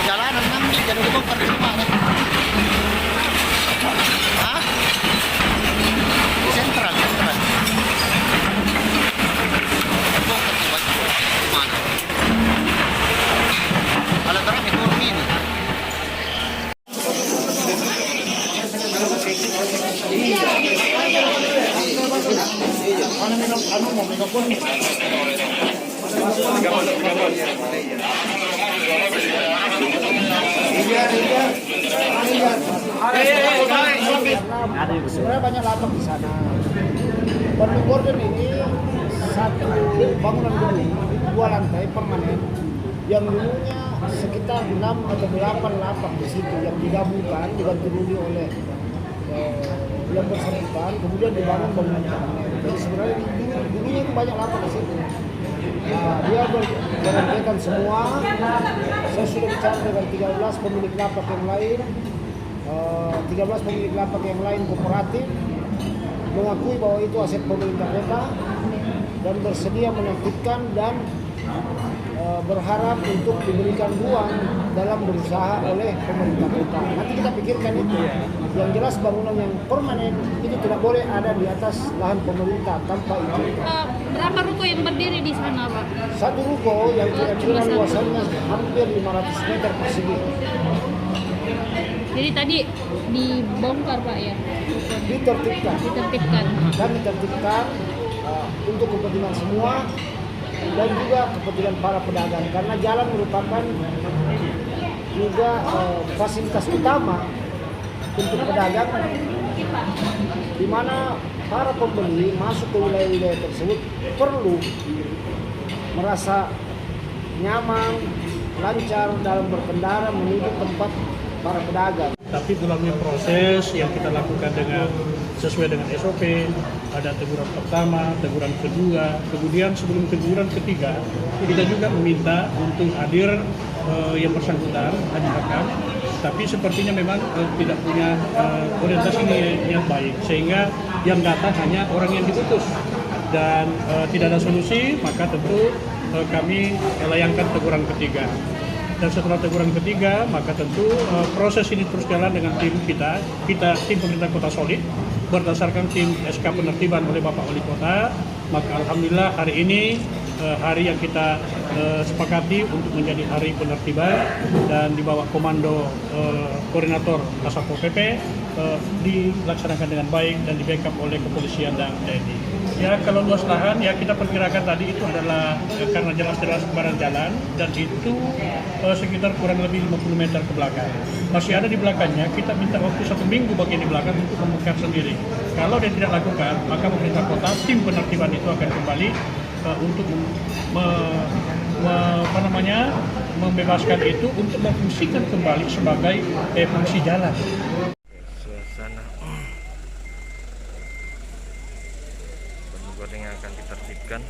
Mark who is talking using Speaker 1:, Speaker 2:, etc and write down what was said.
Speaker 1: jalanan nang jadi dibongkar semua. Hah? Di sentral. Bongkar semua. Mana? Kalau terang itu ini. Mau megapun. Sebenarnya banyak lapak di sana. Bandung Gordon ini satu bangunan gedung 2 lantai permanen yang dulunya sekitar 6 atau 8 lapak di situ yang digabungkan dibantu dulu oleh yang bersangkutan, kemudian dibangun bangunan permanen. Jadi sebenarnya dulunya itu banyak lapak di situ. Nah, dia berangkatan semua. Saya sudah bicara dengan 13 pemilik lapak yang lain. 13 pemilik lapak yang lain kooperatif mengakui bahwa itu aset pemerintah kota dan bersedia menertibkan dan berharap untuk diberikan ruang dalam berusaha oleh pemerintah kota. Nanti kita pikirkan itu. Yang jelas bangunan yang permanen itu tidak boleh ada di atas lahan pemerintah tanpa izin.
Speaker 2: Berapa ruko yang berdiri di sana, Pak?
Speaker 1: Satu ruko yang kira-kira luasannya hampir 500 meter persegi.
Speaker 2: Jadi tadi dibongkar, Pak, ya?
Speaker 1: Ditertibkan untuk kepentingan semua dan juga kepentingan para pedagang karena jalan merupakan juga fasilitas utama untuk pedagang di mana para pembeli masuk ke wilayah-wilayah tersebut perlu merasa nyaman, lancar dalam berkendara menuju tempat para pedagang.
Speaker 3: Tapi melalui proses yang kita lakukan dengan sesuai dengan SOP, ada teguran pertama, teguran kedua, kemudian sebelum teguran ketiga, kita juga meminta untuk hadir yang bersangkutan, Haji Hakam, tapi sepertinya memang tidak punya orientasi yang baik, sehingga yang datang hanya orang yang diputus dan tidak ada solusi, maka tentu kami layangkan teguran ketiga. Dan setelah teguran ketiga, maka tentu proses ini terus jalan dengan tim kita tim pemerintah Kota Solid, berdasarkan tim SK penertiban oleh Bapak Wali Kota. Maka alhamdulillah hari ini hari yang kita sepakati untuk menjadi hari penertiban dan di bawah komando koordinator Kasatpol PP dilaksanakan dengan baik dan di-backup oleh kepolisian dan TNI. Ya, kalau luas lahan ya kita perkirakan tadi itu adalah karena jelas-jelas badan jalan dan itu sekitar kurang lebih 50 meter ke belakang. Masih ada di belakangnya, kita minta waktu 1 minggu bagian di belakang untuk membongkar sendiri. Kalau dia tidak lakukan, maka pemerintah kota, tim penertiban itu akan kembali untuk membebaskan itu untuk memfungsikan kembali sebagai fungsi jalan.
Speaker 4: Suasana yang akan ditertibkan